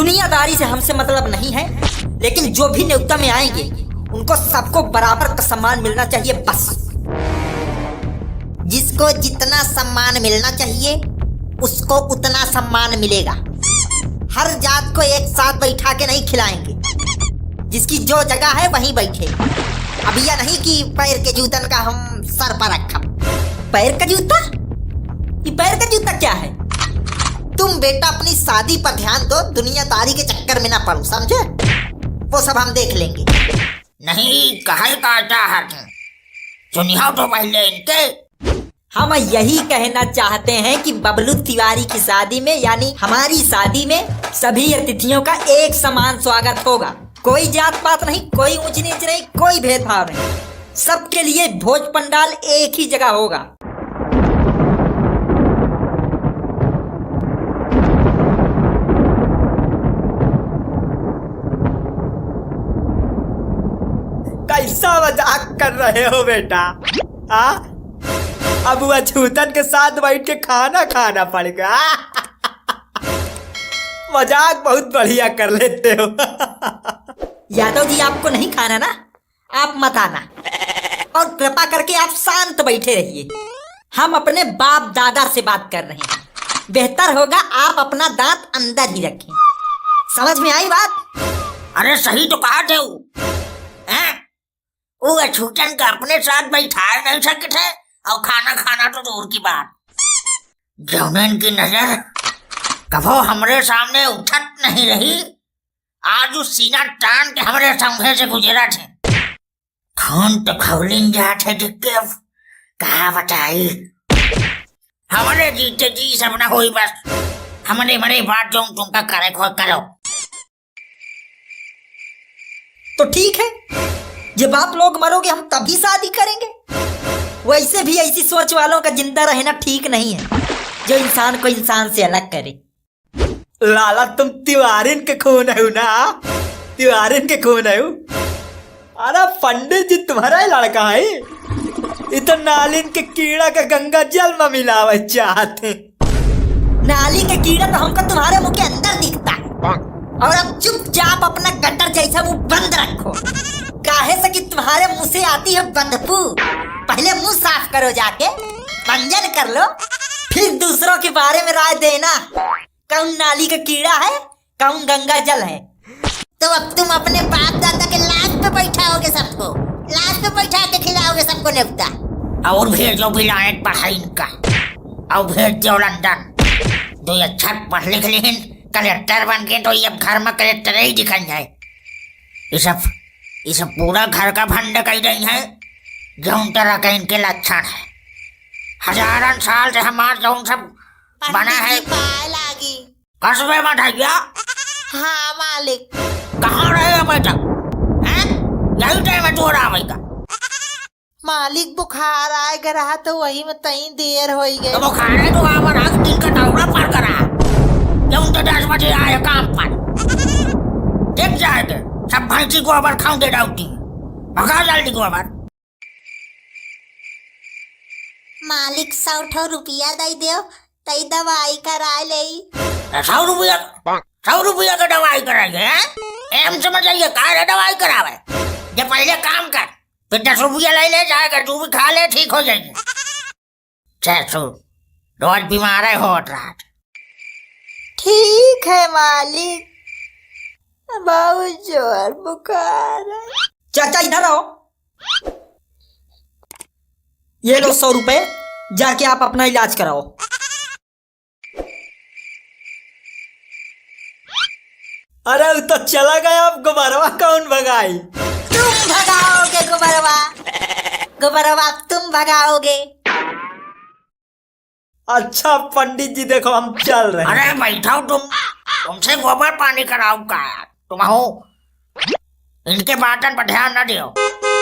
दुनियादारी से हमसे मतलब नहीं है, लेकिन जो भी न्योता में आएंगे उनको सबको बराबर का सम्मान मिलना चाहिए बस। जिसको जितना सम्मान मिलना चाहिए उसको उतना सम्मान मिलेगा। हर जात को एक साथ बैठा के नहीं खिलाएंगे, जिसकी जो जगह है वहीं बैठे। अब यह नहीं कि पैर के जूतन का हम सर पर रखा। पैर का जूता? ये पैर का जूता क्या है? तुम बेटा अपनी शादी पर ध्यान दो, दुनियादारी के चक्कर में ना पड़ो, समझे? वो सब हम देख लेंगे। नहीं कहे काटा है, सुनियो तो पहले इनके। हम यही कहना चाहते हैं कि बबलू तिवारी की शादी में यानी हमारी शादी में सभी अतिथियों का एक समान स्वागत होगा। कोई जात पात नहीं, कोई ऊंच नीच नहीं, कोई भेदभाव नहीं। सबके लिए भोज पंडाल एक ही जगह होगा। कैसा मजाक कर रहे हो बेटा? अब वह छूतन के साथ बैठ के खाना खाना पड़ेगा। मजाक बहुत बढ़िया कर लेते हो। यादव जी आपको नहीं खाना ना, आप मत आना और कृपा करके आप शांत बैठे रहिए। हम अपने बाप दादा से बात कर रहे हैं, बेहतर होगा आप अपना दांत अंदर ही रखें। समझ में आई बात? अरे सही तो कहा थे वो अछूतन का अपने साथ बैठा नहीं सकते और खाना खाना तो दूर की बात। जौनन की नजर कभो हमरे सामने उठत नहीं रही, आज उस सीना टान के हमारे सामने से गुजरा थे। खून तो खौलिन जाते दिखे, अब कहा बताई। हमारे जीते जी सब ना हुई, बस हमारे मरे बात जो तुमका करे खोज करो। तो ठीक है, जब आप लोग मरोगे हम तभी शादी करेंगे। वैसे भी ऐसी सोच वालों का जिंदा रहना ठीक नहीं है, जो इंसान को इंसान से अलग करे। लाला तुम तिवारिन के खून है ना? तिवारिन के खून है? अरे पंडित जी तुम्हारा लड़का है। इतो नालिन के कीड़ा का गंगा जल में मिलावे चाहते। नाली का कीड़ा तो हमको तुम्हारे मुंह के अंदर दिखता है। और अब चुपचाप अपना गटर जैसा मुंह बंद रखो, काहे से कि तुम्हारे मुंह से आती है बदबू। पहले मुंह साफ करो, जाके मंजन कर लो, फिर दूसरों के बारे में राय देना। कौन नाली का कीड़ा है, कौन गंगा जल है। तो अब तुम अपने बाप दादा के लाश पे बैठाओगे सबको, लाश पे बैठा के खिलाओगे सबको न्योता। और भेजो विलायत पढ़ाई इनका, और भेज दो लंदन। दो अच्छा पढ़ लिख लेकिन कलेक्टर बन के तो ये घर में कलेक्टर ही दिखाई जाए। ये सब पूरा घर का भंड कही रही है। जौन तरह का इनके लक्षण है, हजारन साल से हमार जौन सब बना है। कसबे में ढैया। हाँ मालिक। कहाँ रहे बेटा? यही टाइम है तोड़ा का। मालिक बुखार आएगा रहा तो वही में तई देर हो गई। तो बुखार है तो आप रात दिन का दौरा पर करा। जब तो 10 बजे आए काम पर, देख जाएंगे सब भैंसी को अबर खाऊं दे डाउटी। भगा जल्दी को अबर। मालिक 100 रुपया दे दो, तई दवाई करा ले। 100 रुपया का दवाई कराएंगे? एम समझ आइए कहा दवाई करावे। जब पहले काम कर, फिर 10 रुपया ले जाएगा, तू भी खा ले, ठीक हो जाएगी। रोज बीमार है हो रहा। ठीक है मालिक, बहुत जोर बुखार है। चाचा इधर आओ, ये लो 100 रुपए, जाके आप अपना इलाज कराओ। अरे तो चला गया, अब गोबरवा कौन भगाई? तुम भगाओगे गोबरवा, गोबरवा तुम भगाओगे। अच्छा पंडित जी देखो हम चल रहे हैं। अरे बैठाओ तुमसे गोबर पानी कराओ का तुम हो। इनके बातन पर ध्यान न दियो,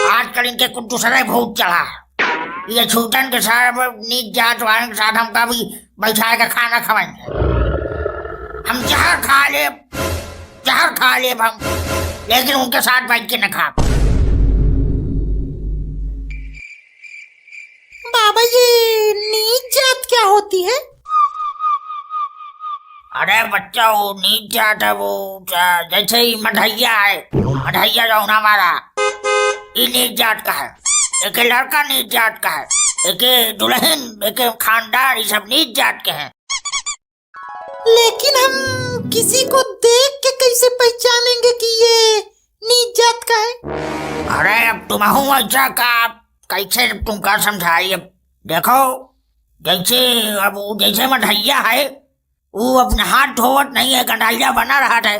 आजकल इनके कुछ दूसरे भूत चढ़ा। ये छूटन के साथ नीच जात वाले के साथ हमका भी बैठा के खाना खवाएंगे। हम जहर खा ले हम, लेकिन उनके साथ बैठ के न खा। बाबा ये नीच जात क्या होती है? अरे बच्चा वो नीच जाट है वो जैसे ही मढ़ैया है, मढ़ैया जो ना हमारा ये नीच जाट का है, एक लड़का नीच जाट का है, एक दुल्हन, एक खानदान, ये सब नीच जाट के हैं। लेकिन हम किसी को देख के कैसे पहचानेंगे कि ये नीच जात का है? अरे अब तुम ऐसा का कैसे तुमका समझाई। अब देखो जैसे अब वो जैसे मढ़ैया है वो अपने हाथ धोवत नहीं है, गंडाइया बना रहा था,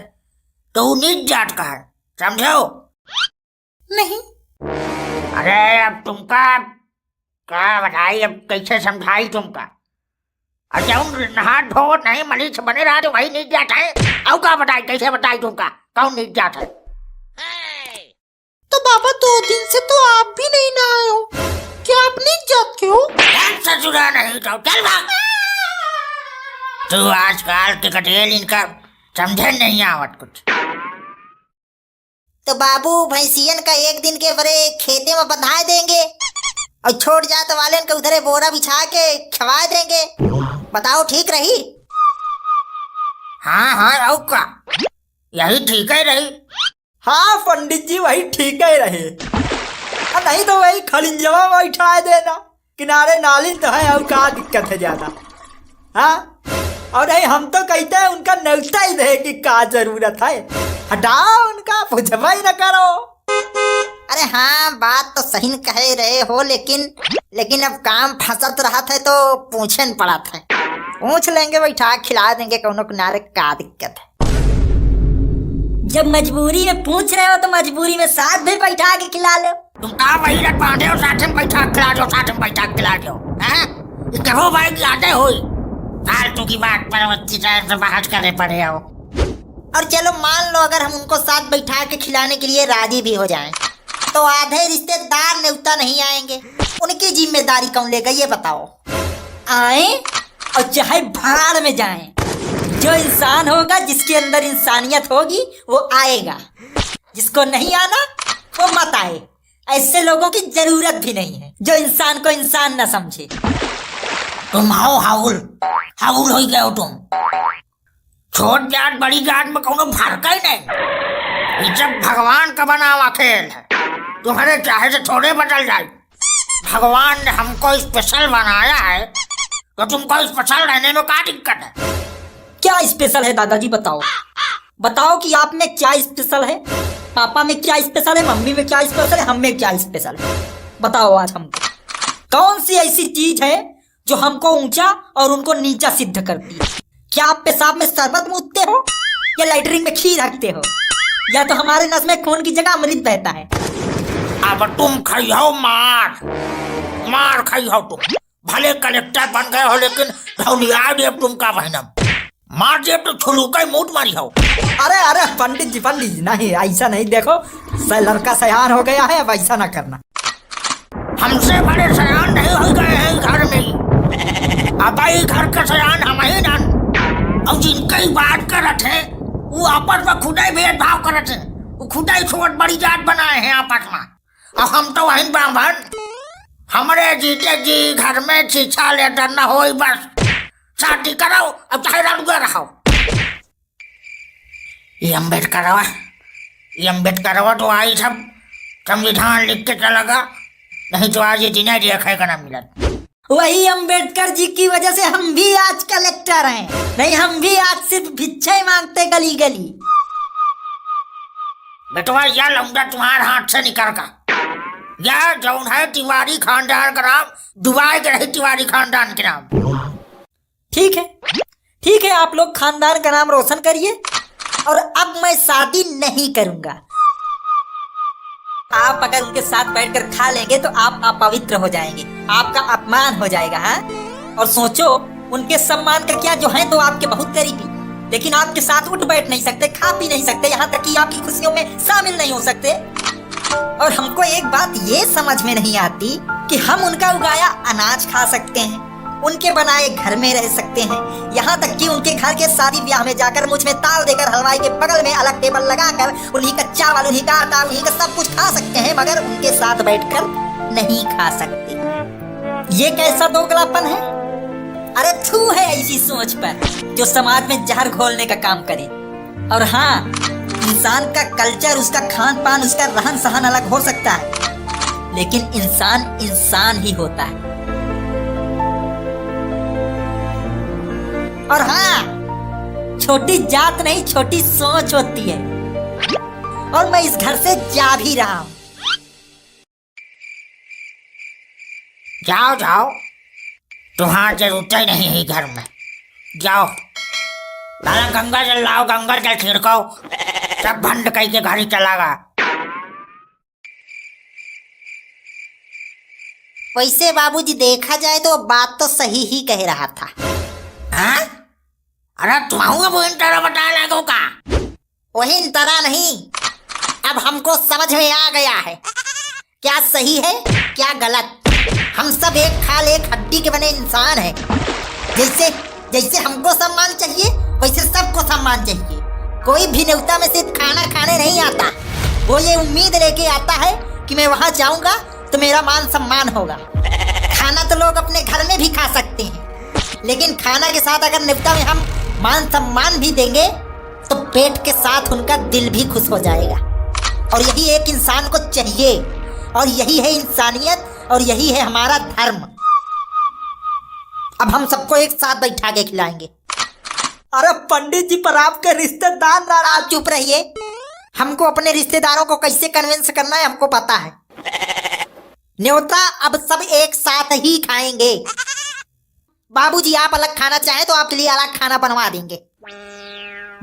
तो वो नीच जाट का है, समझो? नहीं। अरे अब तुमका क्या बताई, अब कैसे समझाई तुमका। अच्छा हाथ धोवत नहीं मरीज बने रहा तो वही नीच जाट है। अब क्या बताई, कैसे बताई तुमका कौन नीच जाट है? तो बाबा 2 दिन से तो आप भी नहीं नहाए हो, क्या आप नीच जात के हो? ससुरा नहीं तो चल भाग। तू आजकल के कटेल इनका समझे नहीं आवत कुछ। तो बाबू भैंसियन का 1 दिन के बरे खेते में बंधा देंगे और छोड़ जात वाले को उधरे बोरा बिछा के खवा देंगे, बताओ ठीक रही? हाँ हाँ आओ का यही ठीक है रही। हाँ पंडित जी वही ठीक ही रहे, नहीं तो वही खलिंजवा बैठा देना, किनारे नालिन तो है और क्या दिक्कत है ज्यादा। हाँ और नहीं हम तो कहते हैं उनका न्योता ही दे कि क्या जरूरत है, हटाओ उनका, पूछवा ही न करो। अरे हाँ बात तो सही कह रहे हो, लेकिन अब काम फंसत रहा था तो पूछे न पड़ा था। पूछ लेंगे बैठा खिला देंगे कोनो किनारे, क्या दिक्कत है। जब मजबूरी में पूछ रहे हो तो मजबूरी में साथ भी बैठा के खिला लो। तुम कहा वही रख बांधे हो, साथ में बैठा खिला दो, साथ में बैठा खिला दो। कहो भाई की आते हुई फालतू की बात पर बच्ची से बहस करे पड़े हो। और चलो मान लो अगर हम उनको साथ बैठा के खिलाने के लिए राजी भी हो जाएं, तो आधे रिश्तेदार न्योता नहीं आएंगे, उनकी जिम्मेदारी कौन लेगा ये बताओ? आए और चाहे भाड़ में जाएं, जो इंसान होगा जिसके अंदर इंसानियत होगी वो आएगा, जिसको नहीं आना वो मत आए। ऐसे लोगों की जरूरत भी नहीं है जो इंसान को इंसान न समझे। तुम आओ हाउल हाउल हो गए हो तुम। छोट जात बड़ी जात में कोनो फर्क ही नहीं, ये सब भगवान का बना हुआ खेल है, तुम्हारे चाहे से थोड़े बदल जाए। भगवान ने हमको स्पेशल बनाया है तो तुमको स्पेशल रहने में क्या दिक्कत है? क्या स्पेशल है दादाजी बताओ, बताओ कि आप में क्या स्पेशल है, पापा में क्या स्पेशल है, मम्मी में क्या स्पेशल है, हम में क्या स्पेशल है, बताओ आज हमको। कौन सी ऐसी चीज है जो हमको ऊंचा और उनको नीचा सिद्ध करती है? क्या आप पेशाब में शरबत मूतते हो या लैटरिन में खीर रखते हो, या तो हमारे नस में खून की जगह अमृत बहता है? अब तुम खाई हो मार मार खाई हो तुम। भले कलेक्टर बन गए हो लेकिन धौलिया दे तुम का बहनम मार दे तो छुलूका ही मूठ मारी हो। अरे अरे पंडित जी नहीं ऐसा नहीं, देखो लड़का सयान हो गया है, अब ऐसा ना करना। हमसे बड़े सयान नहीं हो गए हैं घर में, अब ही घर का सयान हम ही ना। अब जिनकी बात करत है वो आपस में खुदा ही भेदभाव करत है, वो खुदा ही छोट बड़ी जात बनाए हैं आपस में। और हम तो वहीं ब्राह्मण, हमारे जीते जी घर में शिक्षा ले डरना हो, बस शादी करो अब चाहे रंगे रहो। ये अम्बेडकर तो आई सब संविधान लिख के चलेगा, नहीं तो आज ये दिन देखा ना मिलत। वही अंबेडकर जी की वजह से हम भी आज कलेक्टर हैं, नहीं हम भी आज सिर्फ भिक्षा मांगते गली गली। बेटवा यह लौंडा तुम्हारे हाथ से निकल का, यह जौन है तिवारी खानदान का नाम डुबाए के रही, तिवारी खानदान के नाम। ठीक है आप लोग खानदान का नाम रोशन करिए, और अब मैं शादी नहीं करूंगा। आप अगर उनके साथ बैठकर खा लेंगे तो आप अपवित्र हो जाएंगे, आपका अपमान हो जाएगा। हाँ और सोचो उनके सम्मान का क्या, जो है तो आपके बहुत करीबी, लेकिन आपके साथ उठ बैठ नहीं सकते, खा पी नहीं सकते, यहाँ तक कि आपकी खुशियों में शामिल नहीं हो सकते। और हमको एक बात ये समझ में नहीं आती कि हम उनका उगाया अनाज खा सकते हैं, उनके बनाए घर में रह सकते हैं, यहाँ तक कि उनके घर के शादी ब्याह में जाकर मुझ में ताव देकर हलवाई के बगल में अलग टेबल लगाकर उन्हीं का चावल, उन्हीं का आटा, उन्हीं का सब कुछ खा सकते हैं, मगर उनके साथ बैठकर नहीं खा सकते। ये कैसा दोगलापन है? अरे थू है ऐसी सोच पर जो समाज में जहर घोलने का काम करे। और हाँ, इंसान का कल्चर, उसका खान पान, उसका रहन सहन अलग हो सकता है, लेकिन इंसान इंसान ही होता है। और हाँ, छोटी जात नहीं, छोटी सोच होती है। और मैं इस घर से जा भी रहा हूं। जाओ जाओ, तुम्हारी जरूरत ही नहीं है घर में। जाओ लाला, गंगा जल लाओ, गंगा जल छिड़काओ, सब भंड कहीं के घर ही चलागा। वैसे बाबूजी देखा जाए तो बात तो सही ही कह रहा था। हाँ? अरे तुम्हारा वो इन तरह बता लागो का? वही तरह नहीं, अब हमको समझ में आ गया है क्या सही है क्या गलत। हम सब एक खाल एक हड्डी के बने इंसान हैं। जैसे जैसे हमको सम्मान चाहिए वैसे सबको सम्मान चाहिए। कोई भी न्योता में सिर्फ खाना खाने नहीं आता, वो ये उम्मीद लेके आता है कि मैं वहां जाऊंगा तो मेरा मान सम्मान होगा। खाना तो लोग अपने घर में भी खा सकते हैं, लेकिन खाना के साथ अगर न्योता में हम मान सम्मान भी देंगे तो पेट के साथ उनका दिल भी खुश हो जाएगा। और यही एक इंसान को चाहिए, और यही है इंसानियत, और यही है हमारा धर्म। अब हम सबको एक साथ बैठा के खिलाएंगे। अरे पंडित जी, पर आपके रिश्तेदार नाराज। आप चुप रहिए। हमको अपने रिश्तेदारों को कैसे कन्विंस करना है हमको पता है। न्योता अब सब एक साथ ही खाएंगे। बाबूजी आप अलग खाना चाहें तो आपके लिए अलग खाना बनवा देंगे।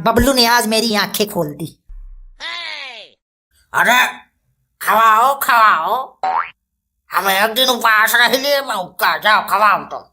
बबलू ने आज मेरी आंखें खोल दी। अरे खवाओ खवाओ, हमें एक दिन उपवास रह लिए, मैं उपका जाओ खवाओ तो।